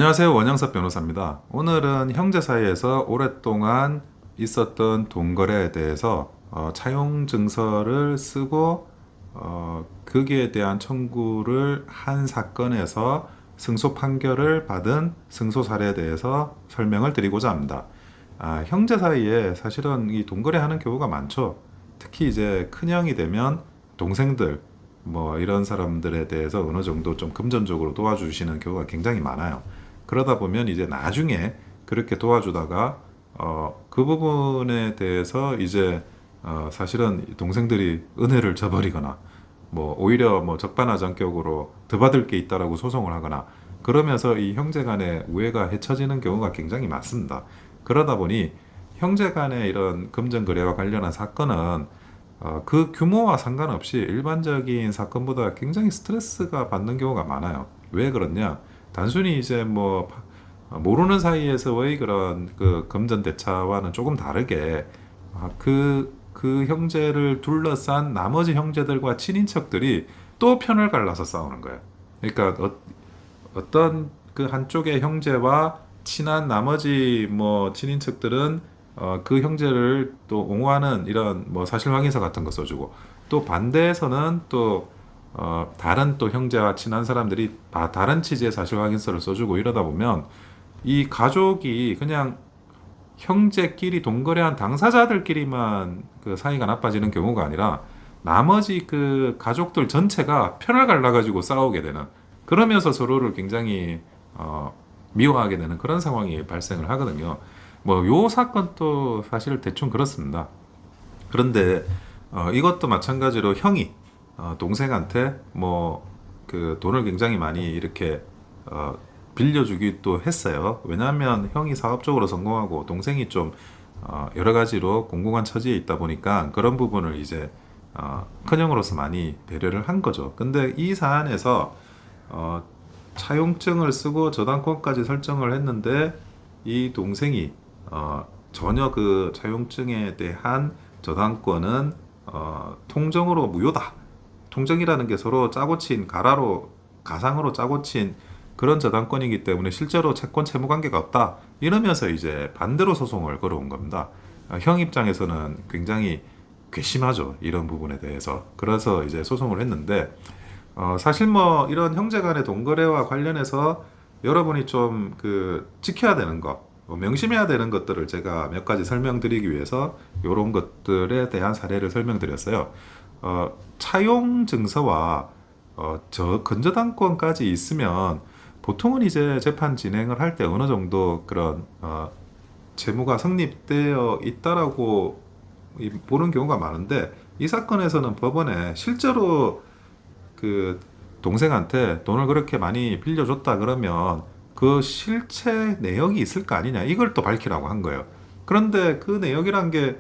안녕하세요. 원영석 변호사입니다. 오늘은 형제 사이에서 오랫동안 있었던 돈거래에 대해서 차용 증서를 쓰고 거기에 대한 청구를 한 사건에서 승소 판결을 받은 승소 사례에 대해서 설명을 드리고자 합니다. 형제 사이에 사실은 이 돈거래하는 경우가 많죠. 특히 이제 큰형이 되면 동생들 뭐 이런 사람들에 대해서 어느 정도 좀 금전적으로 도와주시는 경우가 굉장히 많아요. 그러다 보면 이제 나중에 그렇게 도와주다가 그 부분에 대해서 이제 사실은 동생들이 은혜를 저버리거나 뭐 오히려 뭐 적반하장격으로 더 받을 게 있다라고 소송을 하거나 그러면서 이 형제 간의 우애가 헤쳐지는 경우가 굉장히 많습니다. 그러다 보니 형제 간의 이런 금전 거래와 관련한 사건은 그 규모와 상관없이 일반적인 사건보다 굉장히 스트레스가 받는 경우가 많아요. 왜 그러냐? 단순히 이제 뭐 모르는 사이에서의 그런 그 금전 대차와는 조금 다르게 그 형제를 둘러싼 나머지 형제들과 친인척들이 또 편을 갈라서 싸우는 거예요. 그러니까 어떤 그 한쪽의 형제와 친한 나머지 뭐 친인척들은 그 형제를 또 옹호하는 이런 뭐 사실 확인서 같은 거 써주고 또 반대에서는 또 다른 또 형제와 친한 사람들이 다른 취지의 사실 확인서를 써주고 이러다 보면 이 가족이 그냥 형제끼리 동거래한 당사자들끼리만 그 사이가 나빠지는 경우가 아니라 나머지 그 가족들 전체가 편을 갈라가지고 싸우게 되는 그러면서 서로를 굉장히 미워하게 되는 그런 상황이 발생을 하거든요. 뭐 요 사건도 사실 대충 그렇습니다. 그런데 이것도 마찬가지로 형이 동생한테 뭐 그 돈을 굉장히 많이 이렇게 빌려주기도 했어요. 왜냐하면 형이 사업적으로 성공하고 동생이 좀 여러 가지로 공공한 처지에 있다 보니까 그런 부분을 이제 큰형으로서 많이 배려를 한 거죠. 근데 이 사안에서 차용증을 쓰고 저당권까지 설정을 했는데 이 동생이 전혀 그 차용증에 대한 저당권은 통정으로 무효다. 통정이라는 게 서로 짜고 친 가라로 가상으로 짜고 친 그런 저당권이기 때문에 실제로 채권 채무 관계가 없다. 이러면서 이제 반대로 소송을 걸어온 겁니다. 형 입장에서는 굉장히 괘씸하죠. 이런 부분에 대해서. 그래서 이제 소송을 했는데 사실 뭐 이런 형제 간의 돈거래와 관련해서 여러분이 좀 그 지켜야 되는 거, 명심해야 되는 것들을 제가 몇 가지 설명드리기 위해서 이런 것들에 대한 사례를 설명드렸어요. 차용 증서와 저 건저당권까지 있으면 보통은 이제 재판 진행을 할 때 어느 정도 그런 채무가 성립되어 있다라고 보는 경우가 많은데 이 사건에서는 법원에 실제로 그 동생한테 돈을 그렇게 많이 빌려줬다 그러면 그 실체 내역이 있을 거 아니냐 이걸 또 밝히라고 한 거예요. 그런데 그 내역이란 게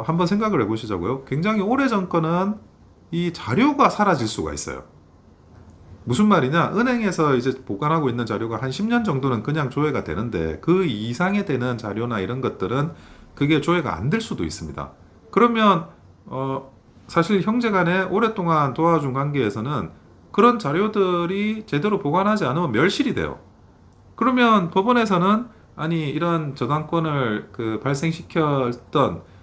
한번 생각을 해보시자고요. 굉장히 오래전 거는 이 자료가 사라질 수가 있어요. 무슨 말이냐? 은행에서 이제 보관하고 있는 자료가 한 10년 정도는 그냥 조회가 되는데 그 이상에 되는 자료나 이런 것들은 그게 조회가 안 될 수도 있습니다. 그러면 사실 형제간에 오랫동안 도와준 관계에서는 그런 자료들이 제대로 보관하지 않으면 멸실이 돼요. 그러면 법원에서는 아니 이런 저당권을 그 발생시켰던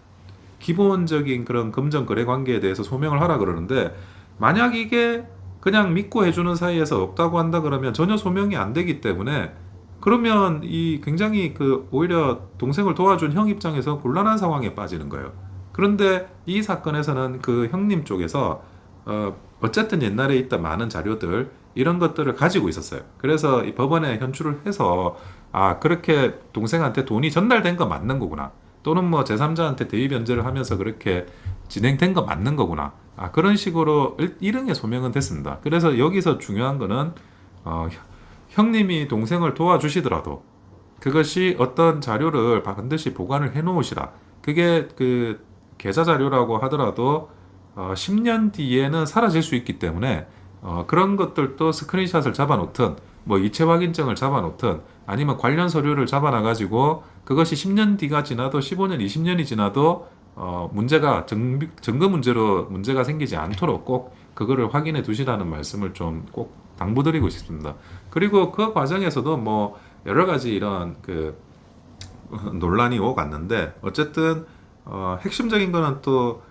기본적인 그런 금전 거래 관계에 대해서 소명을 하라 그러는데 만약 이게 그냥 믿고 해주는 사이에서 없다고 한다 그러면 전혀 소명이 안 되기 때문에 그러면 이 굉장히 그 오히려 동생을 도와준 형 입장에서 곤란한 상황에 빠지는 거예요. 그런데 이 사건에서는 그 형님 쪽에서 어쨌든 옛날에 있던 많은 자료들 이런 것들을 가지고 있었어요. 그래서 이 법원에 현출을 해서 그렇게 동생한테 돈이 전달된 거 맞는 거구나. 또는 뭐 제3자한테 대의 변제를 하면서 그렇게 진행된 거 맞는 거구나. 그런 식으로 일응의 소명은 됐습니다. 그래서 여기서 중요한 거는 형님이 동생을 도와주시더라도 그것이 어떤 자료를 반드시 보관을 해 놓으시라. 그게 그 계좌 자료라고 하더라도 10년 뒤에는 사라질 수 있기 때문에 그런 것들도 스크린샷을 잡아놓든 뭐 이체 확인증을 잡아놓든 아니면 관련 서류를 잡아놔가지고 그것이 10년 뒤가 지나도 15년, 20년이 지나도 문제가 증거 문제로 문제가 생기지 않도록 꼭 그거를 확인해 두시라는 말씀을 좀 꼭 당부드리고 싶습니다. 그리고 그 과정에서도 뭐 여러 가지 이런 그 논란이 오갔는데 어쨌든 핵심적인 거는 또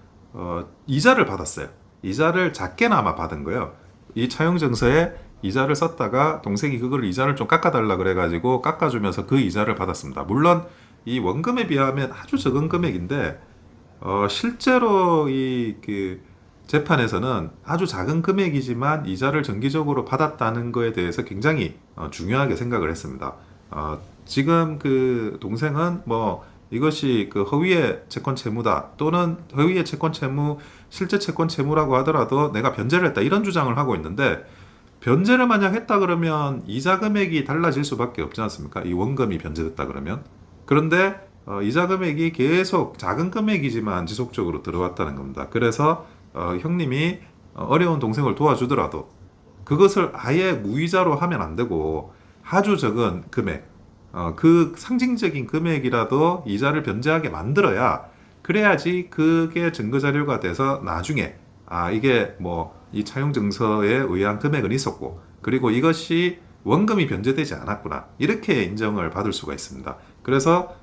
이자를 받았어요. 이자를 작게나마 받은 거예요. 이 차용 증서에 이자를 썼다가 동생이 그걸 이자를 좀 깎아달라 그래가지고 깎아주면서 그 이자를 받았습니다. 물론 이 원금에 비하면 아주 적은 금액인데 실제로 이 그 재판에서는 아주 작은 금액이지만 이자를 정기적으로 받았다는 거에 대해서 굉장히 중요하게 생각을 했습니다. 지금 그 동생은 뭐 이것이 그 허위의 채권 채무다 또는 허위의 채권 채무 실제 채권 채무라고 하더라도 내가 변제를 했다 이런 주장을 하고 있는데 변제를 만약 했다 그러면 이자 금액이 달라질 수밖에 없지 않습니까? 이 원금이 변제됐다 그러면. 그런데 이자 금액이 계속 작은 금액이지만 지속적으로 들어왔다는 겁니다. 그래서 형님이 어려운 동생을 도와주더라도 그것을 아예 무이자로 하면 안 되고 아주 적은 금액, 그 상징적인 금액이라도 이자를 변제하게 만들어야 그래야지 그게 증거 자료가 돼서 나중에 이게 뭐 이 차용 증서에 의한 금액은 있었고 그리고 이것이 원금이 변제되지 않았구나 이렇게 인정을 받을 수가 있습니다. 그래서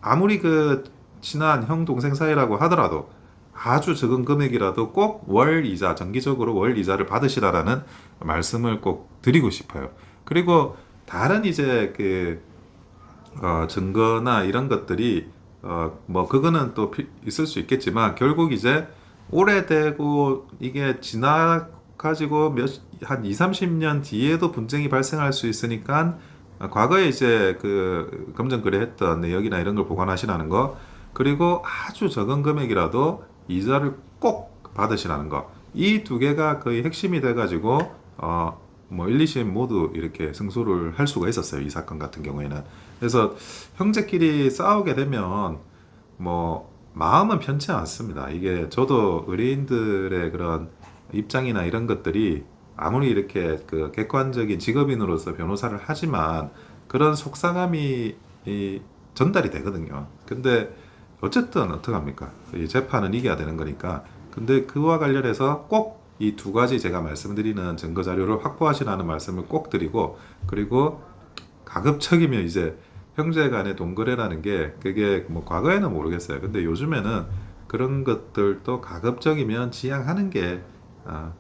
아무리 그 친한 형 동생 사이라고 하더라도 아주 적은 금액이라도 꼭 월 이자 정기적으로 월 이자를 받으시라라는 말씀을 꼭 드리고 싶어요. 그리고 다른 이제 그 증거나 이런 것들이 뭐 그거는 또 있을 수 있겠지만 결국 이제 오래되고 이게 지나가지고 한 2, 30년 뒤에도 분쟁이 발생할 수 있으니까 과거에 이제 그 금전 거래했던 내역이나 이런 걸 보관하시라는 거 그리고 아주 적은 금액이라도 이자를 꼭 받으시라는 거 이 두 개가 거의 핵심이 돼가지고 뭐 1, 2심 모두 이렇게 승소를 할 수가 있었어요. 이 사건 같은 경우에는. 그래서 형제끼리 싸우게 되면 뭐 마음은 편치 않습니다. 이게 저도 의뢰인들의 그런 입장이나 이런 것들이 아무리 이렇게 그 객관적인 직업인으로서 변호사를 하지만 그런 속상함이 전달이 되거든요. 근데 어쨌든 어떡합니까? 이 재판은 이겨야 되는 거니까. 근데 그와 관련해서 꼭 이 두 가지 제가 말씀드리는 증거 자료를 확보하시라는 말씀을 꼭 드리고 그리고 가급적이면 이제 형제 간의 동거래라는 게 그게 뭐 과거에는 모르겠어요. 근데 요즘에는 그런 것들도 가급적이면 지양하는 게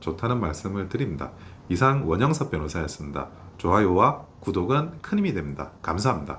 좋다는 말씀을 드립니다. 이상 원영섭 변호사였습니다. 좋아요와 구독은 큰 힘이 됩니다. 감사합니다.